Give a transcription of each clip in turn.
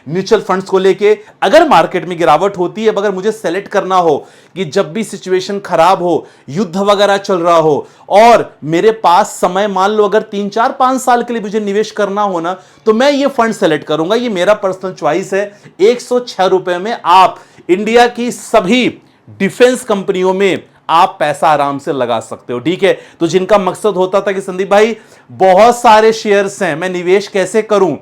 Mutual funds को लेके। अगर मार्केट में गिरावट होती है, अगर मुझे सेलेक्ट करना हो कि जब भी सिचुएशन खराब हो, युद्ध वगैरह चल रहा हो और मेरे पास समय मान लो अगर 3-4-5 साल के लिए मुझे निवेश करना हो ना, तो मैं ये फंड सेलेक्ट करूंगा। ये मेरा पर्सनल चॉइस है। 106 रुपए में आप इंडिया की सभी डिफेंस कंपनियों में आप पैसा आराम से लगा सकते हो। ठीक है, तो जिनका मकसद होता था कि संदीप भाई बहुत सारे शेयर्स हैं, मैं निवेश कैसे करूं,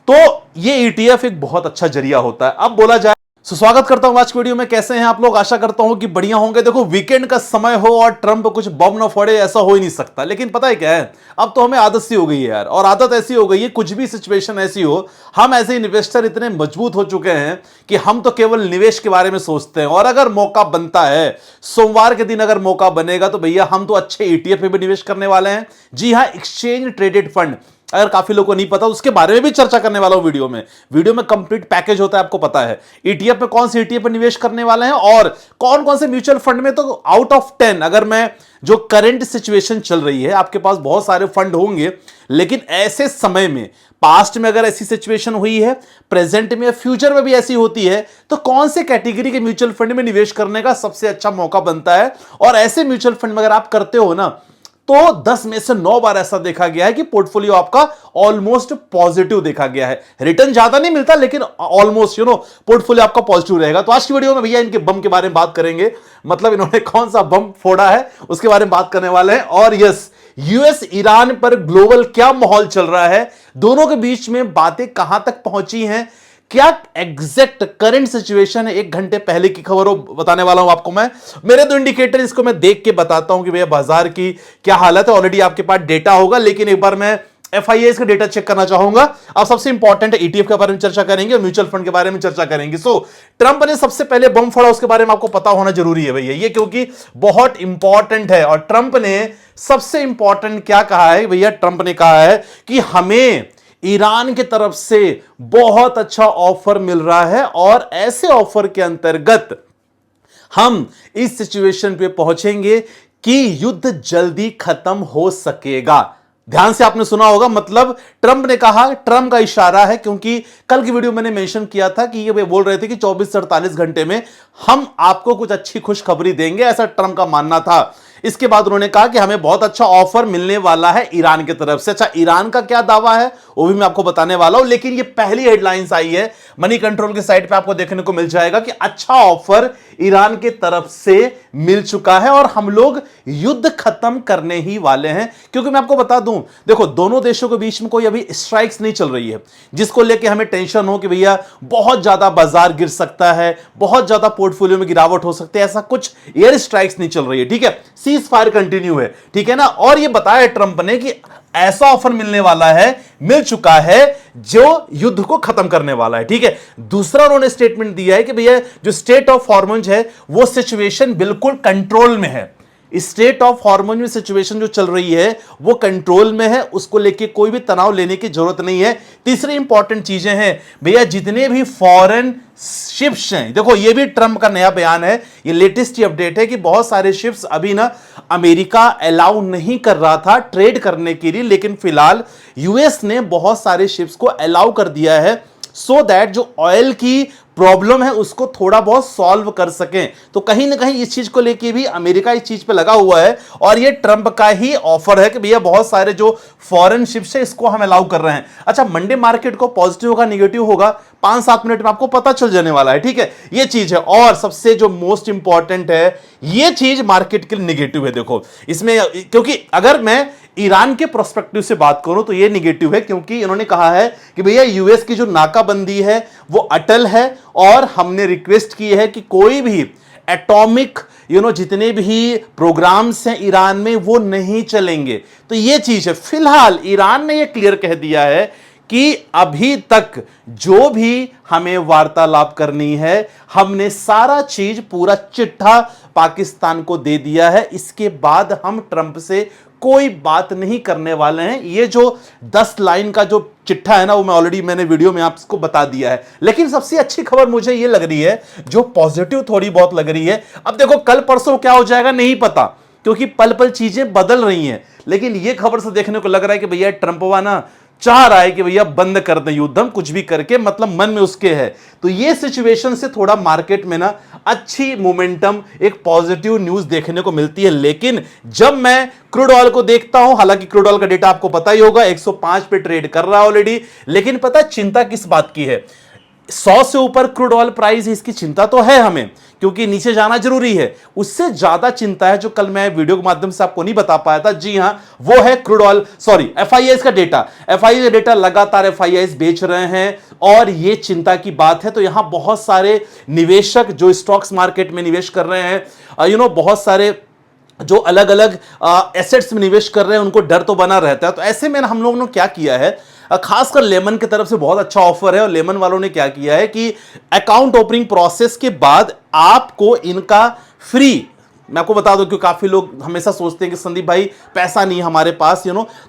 तो ये ईटीएफ एक बहुत अच्छा जरिया होता है। अब बोला जाए, स्वागत करता हूं आज की वीडियो में। कैसे हैं आप लोग? आशा करता हूं कि बढ़िया होंगे। देखो, वीकेंड का समय हो और ट्रंप कुछ बम न फोड़े, ऐसा हो ही नहीं सकता। लेकिन पता है क्या है, अब तो हमें आदत सी हो गई है यार, और आदत ऐसी हो गई है, कुछ भी सिचुएशन ऐसी हो, हम ऐसे इन्वेस्टर इतने मजबूत हो चुके हैं कि हम तो केवल निवेश के बारे में सोचते हैं। और अगर मौका बनता है, सोमवार के दिन अगर मौका बनेगा, तो भैया हम तो अच्छे ईटीएफ में भी निवेश करने वाले हैं। जी हां, एक्सचेंज ट्रेडेड फंड। अगर काफी लोगों को नहीं पता, उसके बारे में भी चर्चा करने वाला हूं वीडियो में कंप्लीट पैकेज होता है, आपको पता है। ईटीएफ में कौन से ईटीएफ में निवेश करने वाले हैं और कौन कौन से म्यूचुअल फंड में। तो आउट ऑफ 10 अगर मैं जो करंट सिचुएशन चल रही है, आपके पास बहुत सारे फंड होंगे, लेकिन ऐसे समय में पास्ट में अगर ऐसी सिचुएशन हुई है, प्रेजेंट में, फ्यूचर में भी ऐसी होती है, तो कौन से कैटेगरी के म्यूचुअल फंड में निवेश करने का सबसे अच्छा मौका बनता है। और ऐसे म्यूचुअल फंड में अगर आप करते हो ना, तो 10 में से 9 बार ऐसा देखा गया है कि पोर्टफोलियो आपका ऑलमोस्ट पॉजिटिव देखा गया है। रिटर्न ज्यादा नहीं मिलता, लेकिन ऑलमोस्ट पोर्टफोलियो आपका पॉजिटिव रहेगा। तो आज की वीडियो में भैया इनके बम के बारे में बात करेंगे, मतलब इन्होंने कौन सा बम फोड़ा है उसके बारे में बात करने वाले हैं। और यस, यूएस ईरान पर ग्लोबल क्या माहौल चल रहा है, दोनों के बीच में बातें कहां तक पहुंची हैं, क्या एग्जैक्ट करंट सिचुएशन है, 1 घंटे पहले की खबर बताने वाला हूं आपको मैं। मेरे 2 इंडिकेटर, इसको मैं देख के बताता हूं कि भैया बाजार की क्या हालत है। ऑलरेडी आपके पास डेटा होगा, लेकिन एक बार मैं एफआईआई का डेटा चेक करना चाहूंगा। अब सबसे इंपॉर्टेंट है, ईटीएफ के बारे में चर्चा करेंगे और म्यूचुअल फंड के बारे में चर्चा करेंगे। सो ट्रंप ने सबसे पहले बम फोड़ा, उसके बारे में आपको पता होना जरूरी है भैया ये, क्योंकि बहुत इंपॉर्टेंट है। और ट्रंप ने सबसे इंपॉर्टेंट क्या कहा है भैया, ट्रंप ने कहा है कि हमें ईरान की तरफ से बहुत अच्छा ऑफर मिल रहा है, और ऐसे ऑफर के अंतर्गत हम इस सिचुएशन पे पहुंचेंगे कि युद्ध जल्दी खत्म हो सकेगा। ध्यान से आपने सुना होगा, मतलब ट्रंप ने कहा, ट्रंप का इशारा है, क्योंकि कल की वीडियो मैंने मेंशन किया था कि ये बोल रहे थे कि 24 से 48 घंटे में हम आपको कुछ अच्छी खुशखबरी देंगे, ऐसा ट्रंप का मानना था। इसके बाद उन्होंने कहा कि हमें बहुत अच्छा ऑफर मिलने वाला है ईरान की तरफ से। अच्छा, ईरान का क्या दावा है वो भी मैं आपको बताने वाला हूं, लेकिन ये पहली हेडलाइंस आई है, मनी कंट्रोल के साइट पे आपको देखने को मिल जाएगा कि अच्छा ऑफर ईरान की तरफ से मिल चुका है और हम लोग युद्ध खत्म करने ही वाले हैं। क्योंकि मैं आपको बता दूं, देखो, दोनों देशों के बीच में कोई अभी स्ट्राइक्स नहीं चल रही है जिसको लेके हमें टेंशन हो कि भैया बहुत ज्यादा बाजार गिर सकता है, बहुत ज्यादा पोर्टफोलियो में गिरावट हो सकती है। ऐसा कुछ एयर स्ट्राइक्स नहीं चल रही है, ठीक है, सीज फायर कंटिन्यू है, ठीक है ना। और ये बताया ट्रंप ने कि ऐसा ऑफर मिलने वाला है, मिल चुका है, जो युद्ध को खत्म करने वाला है, ठीक है। दूसरा उन्होंने स्टेटमेंट दिया है कि भैया जो स्टेट ऑफ हॉर्मोन्स है वो सिचुएशन बिल्कुल कंट्रोल में है। स्टेट ऑफ हॉर्मोन में सिचुएशन जो चल रही है वो कंट्रोल में है, उसको लेके कोई भी तनाव लेने की जरूरत नहीं है। तीसरी इंपॉर्टेंट चीजें हैं भैया, जितने भी फॉरेन शिप्स हैं, देखो ये भी ट्रंप का नया बयान है, ये लेटेस्ट अपडेट है कि बहुत सारे शिप्स अभी ना अमेरिका अलाउ नहीं कर रहा था ट्रेड करने के लिए, लेकिन फिलहाल यूएस ने बहुत सारे शिप्स को अलाउ कर दिया है, सो दैट जो ऑयल की प्रॉब्लम है उसको थोड़ा बहुत सॉल्व कर सकें। तो कहीं ना कहीं इस चीज को लेके भी अमेरिका इस चीज पे लगा हुआ है, और ये ट्रंप का ही ऑफर है कि भैया बहुत सारे जो फॉरेन शिप्स है इसको हम अलाउ कर रहे हैं। अच्छा, मंडे मार्केट को पॉजिटिव होगा निगेटिव होगा 5-7 मिनट में आपको पता चल जाने वाला है, ठीक है, ये चीज है। और सबसे जो मोस्ट इंपॉर्टेंट है, ये चीज मार्केट के लिए निगेटिव है। देखो इसमें, क्योंकि अगर मैं ईरान के प्रोस्पेक्टिव से बात करूं तो ये निगेटिव है, क्योंकि इन्होंने कहा है कि भैया यूएस की जो नाकाबंदी है वो अटल है, और हमने रिक्वेस्ट की है कि कोई भी एटॉमिक जितने भी प्रोग्राम्स हैं ईरान में वो नहीं चलेंगे। तो ये चीज है। फिलहाल ईरान ने ये क्लियर कह दिया है कि अभी तक जो भी हमें वार्तालाप करनी है, हमने सारा चीज, पूरा चिट्ठा पाकिस्तान को दे दिया है, इसके बाद हम ट्रंप से कोई बात नहीं करने वाले हैं। ये जो 10 लाइन का जो चिट्ठा है ना, वो मैंने वीडियो में आपको बता दिया है। लेकिन सबसे अच्छी खबर मुझे ये लग रही है, जो पॉजिटिव थोड़ी बहुत लग रही है। अब देखो कल परसों क्या हो जाएगा नहीं पता, क्योंकि पल पल चीजें बदल रही हैं, लेकिन ये खबर से देखने को लग रहा है कि भैया ट्रंपवा ना चाह रहा है कि भैया बंद कर दें युद्ध, हम कुछ भी करके, मतलब मन में उसके है। तो ये सिचुएशन से थोड़ा मार्केट में ना अच्छी मोमेंटम, एक पॉजिटिव न्यूज देखने को मिलती है। लेकिन जब मैं क्रूड ऑयल को देखता हूं, हालांकि क्रूड ऑयल का डेटा आपको पता ही होगा, 105 पे ट्रेड कर रहा है ऑलरेडी, लेकिन पता चिंता किस बात की है? 100 से ऊपर क्रूड ऑयल प्राइस, इसकी चिंता तो है हमें, क्योंकि नीचे जाना जरूरी है। उससे ज्यादा चिंता है जो कल मैं वीडियो के माध्यम से आपको नहीं बता पाया था, जी हां, वो है क्रूड ऑयल, सॉरी, एफआईआईस का डेटा। एफआईआई का डेटा, लगातार एफआईआईस बेच रहे हैं और ये चिंता की बात है। तो यहां बहुत सारे निवेशक जो स्टॉक्स मार्केट में निवेश कर रहे हैं, बहुत सारे जो अलग अलग एसेट्स में निवेश कर रहे हैं, उनको डर तो बना रहता है। तो ऐसे में हम लोगों ने क्या किया है, खासकर लेमन की तरफ से बहुत अच्छा ऑफर है, और लेमन वालों ने क्या किया है कि अकाउंट ओपनिंग प्रोसेस के बाद आपको इनका फ्री, मैं आपको बता दूं कि काफी लोग हमेशा सोचते हैं कि संदीप भाई पैसा नहीं हमारे पास,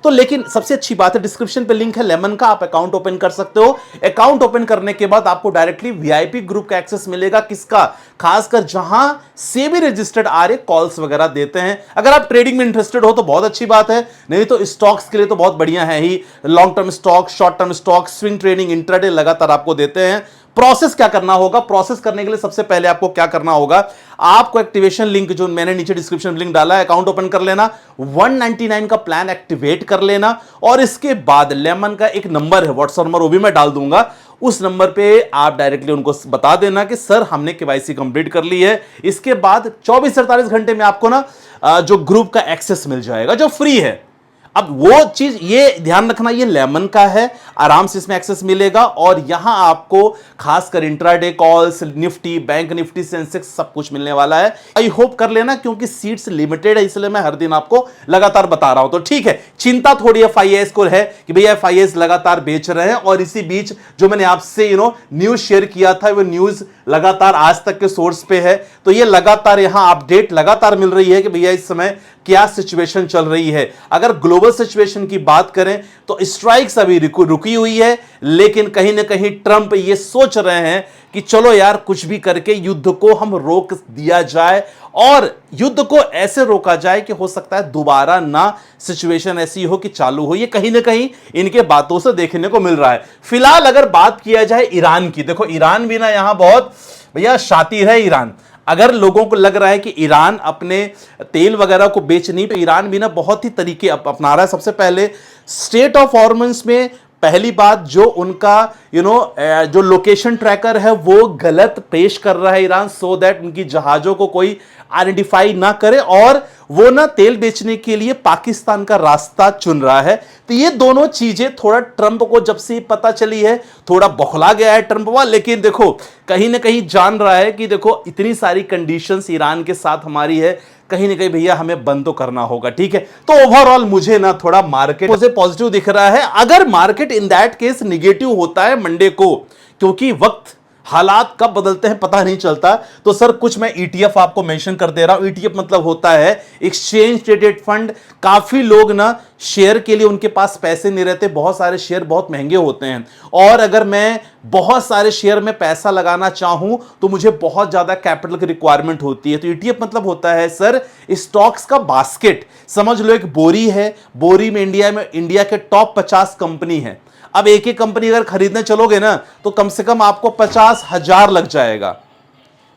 तो लेकिन सबसे अच्छी बात है, डिस्क्रिप्शन पे लिंक है लेमन का, आप अकाउंट ओपन कर सकते हो। अकाउंट ओपन करने के बाद आपको डायरेक्टली वीआईपी ग्रुप का एक्सेस मिलेगा। किसका? खासकर जहां सेबी रजिस्टर्ड आरए कॉल्स वगैरह देते हैं। अगर आप ट्रेडिंग में इंटरेस्टेड हो तो बहुत अच्छी बात है, नहीं तो स्टॉक्स के लिए तो बहुत बढ़िया है ही। Long term stock, short term stock, swing trading, intraday लगातार आपको देते हैं। प्रोसेस क्या करना होगा? प्रोसेस करने के लिए सबसे पहले आपको क्या करना होगा, आपको एक्टिवेशन लिंक जो मैंने नीचे डिस्क्रिप्शन लिंक डाला है, अकाउंट ओपन कर लेना, 199 का प्लान एक्टिवेट कर लेना, और इसके बाद लेमन का एक नंबर है, व्हाट्सएप नंबर, वो भी मैं डाल दूंगा। उस नंबर पे आप डायरेक्टली उनको बता देना कि सर हमने केवाईसी कंप्लीट कर ली है। इसके बाद 24-48 घंटे में आपको ना जो ग्रुप का एक्सेस मिल जाएगा, जो फ्री है। अब वो चीज ये ध्यान रखना, ये लेमन का है, आराम से इसमें एक्सेस मिलेगा, और यहां आपको खासकर intraday calls, Nifty, bank Nifty, Sensex, सब कुछ मिलने वाला है। आई होप कर लेना, क्योंकि सीट्स लिमिटेड है, इसलिए मैं हर दिन आपको लगातार बता रहा हूं। तो ठीक है, चिंता थोड़ी एफआईआईएस को है कि भैया एफआईआईएस लगातार बेच रहे हैं, और इसी बीच जो मैंने आपसे न्यूज शेयर किया था, वो न्यूज लगातार आज तक के सोर्स पे है। तो ये लगातार यहां अपडेट लगातार मिल रही है कि भैया इस समय क्या सिचुएशन चल रही है। अगर ग्लोबल सिचुएशन की बात करें तो स्ट्राइक्स अभी रुकी हुई है, लेकिन कहीं ना कहीं ट्रंप ये सोच रहे हैं कि चलो यार कुछ भी करके युद्ध को हम रोक दिया जाए, और युद्ध को ऐसे रोका जाए कि हो सकता है दोबारा ना सिचुएशन ऐसी हो कि चालू हो। ये कहीं ना कहीं इनके बातों से देखने को मिल रहा है। फिलहाल अगर बात किया जाए ईरान की, देखो ईरान भी ना यहां बहुत भैया शातिर है ईरान। अगर लोगों को लग रहा है कि ईरान अपने तेल वगैरह को बेच नहीं, तो ईरान भी ना बहुत ही तरीके अपना रहा है। सबसे पहले स्टेट ऑफ हॉर्मोन्स में पहली बात, जो उनका जो लोकेशन ट्रैकर है वो गलत पेश कर रहा है ईरान, सो दैट उनकी जहाजों को कोई आइडेंटिफाई ना करे, और वो ना तेल बेचने के लिए पाकिस्तान का रास्ता चुन रहा है। तो ये दोनों चीजें थोड़ा ट्रंप को जब से पता चली है, थोड़ा बौखला गया है ट्रंप वाला, लेकिन देखो कहीं ना कहीं जान रहा है कि देखो इतनी सारी कंडीशंस ईरान के साथ हमारी है, कहीं ना कहीं भैया हमें बंद तो करना होगा। ठीक है, तो ओवरऑल मुझे ना थोड़ा मार्केट मुझे पॉजिटिव दिख रहा है। अगर market in that case negative होता है मंडे को, क्योंकि वक्त हालात कब बदलते हैं पता नहीं चलता, तो सर कुछ मैं ईटीएफ आपको मेंशन कर दे रहा हूं। ईटीएफ मतलब होता है एक्सचेंज ट्रेडेड फंड। काफी लोग ना शेयर के लिए उनके पास पैसे नहीं रहते, बहुत सारे शेयर बहुत महंगे होते हैं, और अगर मैं बहुत सारे शेयर में पैसा लगाना चाहूं तो मुझे बहुत ज्यादा कैपिटल की रिक्वायरमेंट होती है। तो ईटीएफ मतलब होता है सर स्टॉक्स का बास्केट। समझ लो एक बोरी है, बोरी में इंडिया के टॉप 50 कंपनी है। अब एक एक कंपनी अगर खरीदने चलोगे ना तो कम से कम आपको 50,000 लग जाएगा।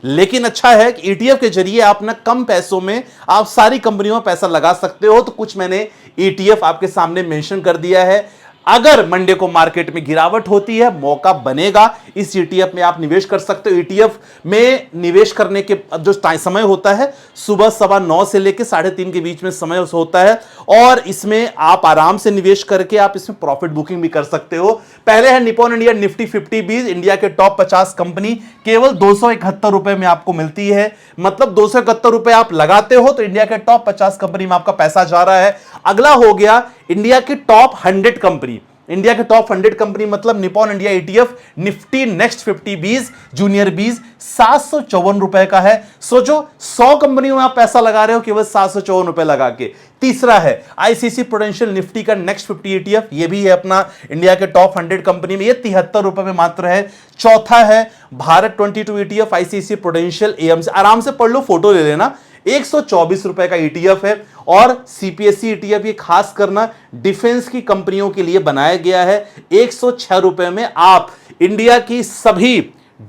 लेकिन अच्छा है कि ईटीएफ के जरिए आप ना कम पैसों में आप सारी कंपनियों में पैसा लगा सकते हो। तो कुछ मैंने ईटीएफ आपके सामने मेंशन कर दिया है। अगर मंडे को मार्केट में गिरावट होती है, मौका बनेगा, इस ईटीएफ में आप निवेश कर सकते हो। ईटीएफ में निवेश करने के जो समय होता है सुबह 9:15 से लेकर 3:30 के बीच में समय होता है, और इसमें आप आराम से निवेश करके आप इसमें प्रॉफिट बुकिंग भी कर सकते हो। पहले है निप्पॉन इंडिया निफ्टी 50 बीज, इंडिया के टॉप 50 कंपनी, केवल 271 रुपए में आपको मिलती है। मतलब 271 रुपए आप लगाते हो तो इंडिया के टॉप 50 कंपनी में आपका पैसा जा रहा है। अगला हो गया इंडिया के टॉप 100 कंपनी। इंडिया के टॉप 100 कंपनी मतलब Nippon India ETF Nifty next 50 बीज जूनियर बीज 754 रुपए का है। सोचो 100 कंपनियों में आप पैसा लगा रहे हो केवल 754 रुपए लगा के। तीसरा है आईसीसी प्रूडेंशियल निफ्टी का नेक्स्ट 50 ईटीएफ, ये भी है अपना इंडिया के टॉप 100 कंपनी में, ये 73 रुपए में मात्र है। चौथा है Bharat 22 ETF ICC prudential AMC, आराम से पढ़ लो, फोटो ले लेना। ₹124 का ईटीएफ है और सीपीएसई ईटीएफ ये खास करना डिफेंस की कंपनियों के लिए बनाया गया है। ₹106 में आप इंडिया की सभी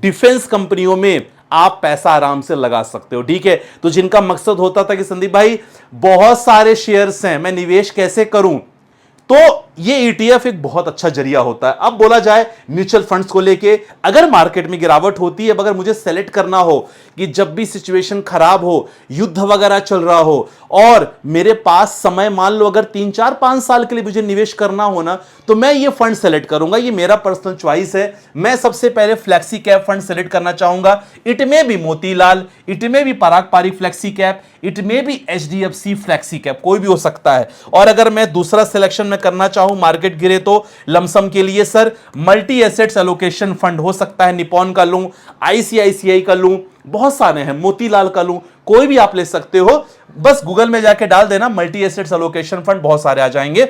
डिफेंस कंपनियों में आप पैसा आराम से लगा सकते हो। ठीक है, तो जिनका मकसद होता था कि संदीप भाई बहुत सारे शेयर्स हैं, मैं निवेश कैसे करूं, तो ये ईटीएफ एक बहुत अच्छा जरिया होता है। अब बोला जाए म्यूचुअल फंड्स को लेके, अगर मार्केट में गिरावट होती है, अगर मुझे सेलेक्ट करना हो कि जब भी सिचुएशन खराब हो, युद्ध वगैरह चल रहा हो और मेरे पास समय मान लो अगर 3-4-5 साल के लिए मुझे निवेश करना हो ना, तो मैं ये फंड सेलेक्ट करूंगा। ये मेरा पर्सनल चॉइस है। मैं सबसे पहले फ्लेक्सी कैप फंड सेलेक्ट करना चाहूंगा। इट में भी मोतीलाल, इट में भी पराग पारिक फ्लेक्सी कैप, इट में भी एचडीएफसी फ्लेक्सी कैप, कोई भी हो सकता है। और अगर मैं दूसरा सिलेक्शन में करना चाहूं मार्केट गिरे तो लमसम के लिए sir multi assets allocation fund हो सकता है, निपॉन का लूं, आईसीआईसीआई का लूं, बहुत सारे हैं, मोतीलाल का लूं, कोई भी आप ले सकते हो। बस गूगल में जाके डाल देना मल्टी एसेट्स एलोकेशन फंड, बहुत सारे आ जाएंगे।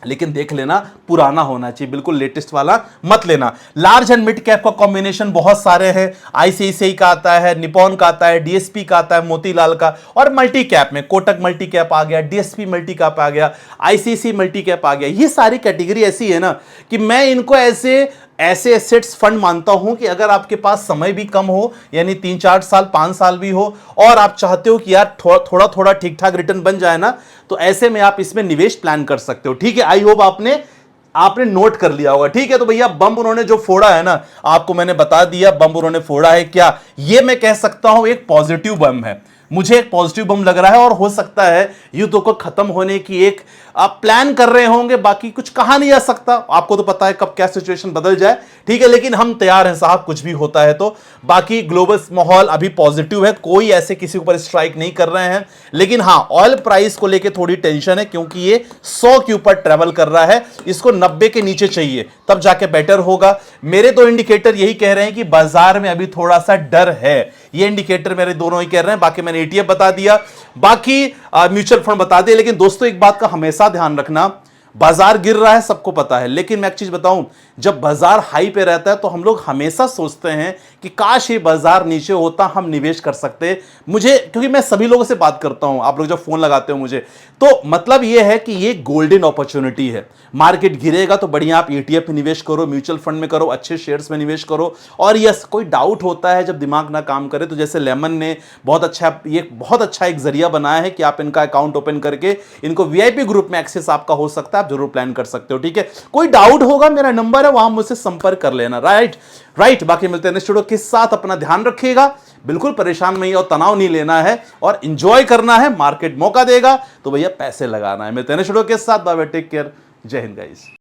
लेकिन देख लेना पुराना होना चाहिए, बिल्कुल लेटेस्ट वाला मत लेना। लार्ज एंड मिड कैप का कॉम्बिनेशन बहुत सारे हैं, आईसीआईसीआई का आता है, निपॉन का आता है, डीएसपी का आता है, मोतीलाल का, और मल्टी कैप में कोटक मल्टी कैप आ गया, डीएसपी मल्टी कैप आ गया, आईसीआईसीआई मल्टी कैप आ गया। ये सारी कैटेगरी ऐसी है ना कि मैं इनको ऐसे एसेट्स फंड मानता हूं कि अगर आपके पास समय भी कम हो, यानी 3-4 साल 5 साल भी हो, और आप चाहते हो कि यार थोड़ा थोड़ा ठीक ठाक रिटर्न बन जाए ना, तो ऐसे में आप इसमें निवेश प्लान कर सकते हो। ठीक है, आई होप आपने नोट कर लिया होगा। ठीक है, तो भैया बम उन्होंने जो फोड़ा है ना, आपको मैंने बता दिया बम उन्होंने फोड़ा है क्या। ये मैं कह सकता हूं एक पॉजिटिव बम है, मुझे एक पॉजिटिव बम लग रहा है, और हो सकता है युद्ध को खत्म होने की एक आप प्लान कर रहे होंगे, बाकी कुछ कहा नहीं जा सकता, आपको तो पता है कब क्या सिचुएशन बदल जाए। ठीक है, लेकिन हम तैयार हैं साहब, कुछ भी होता है तो। बाकी ग्लोबल माहौल अभी पॉजिटिव है, कोई ऐसे किसी ऊपर स्ट्राइक नहीं कर रहे हैं, लेकिन हां ऑयल प्राइस को लेकर थोड़ी टेंशन है, क्योंकि ये 100 के ऊपर ट्रेवल कर रहा है, इसको 90 के नीचे चाहिए, तब जाके बेटर होगा। मेरे दो इंडिकेटर यही कह रहे हैं कि बाजार में अभी थोड़ा सा डर है, ये इंडिकेटर मेरे दोनों ही कह रहे हैं। बाकी मैंने ईटीएफ बता दिया, बाकी म्यूचुअल फंड बता दिया। लेकिन दोस्तों एक बात का हमेशा ध्यान रखना, बाजार गिर रहा है सबको पता है, लेकिन मैं एक चीज बताऊं, जब बाजार हाई पे रहता है तो हम लोग हमेशा सोचते हैं कि काश ये बाजार नीचे होता, हम निवेश कर सकते। मुझे, क्योंकि मैं सभी लोगों से बात करता हूं, आप लोग जब फोन लगाते हो मुझे, तो मतलब ये है कि ये गोल्डन अपॉर्चुनिटी है। मार्केट गिरेगा तो बढ़िया आप ईटीएफ में निवेश करो, म्यूचुअल फंड में करो, अच्छे शेयर्स में निवेश करो। और यस, कोई डाउट होता है जब दिमाग ना काम करे, तो जैसे लेमन ने बहुत अच्छा एक जरिया बनाया है कि आप इनका अकाउंट ओपन करके इनको वीआईपी ग्रुप में एक्सेस आपका हो सकता है, आप जरूर प्लान कर सकते हो। ठीक है, कोई डाउट होगा मेरा नंबर है, वहां मुझसे संपर्क कर लेना। राइट। बाकी मिलते हैं नेक्स्ट वीडियो के साथ, अपना ध्यान रखिएगा, बिल्कुल परेशान नहीं और तनाव नहीं लेना है, और इंजॉय करना है। मार्केट मौका देगा तो भैया पैसे लगाना है। मिलते हैं नेक्स्ट वीडियो के साथ, बाय बाय, टेक केयर, जय हिंद गाइस।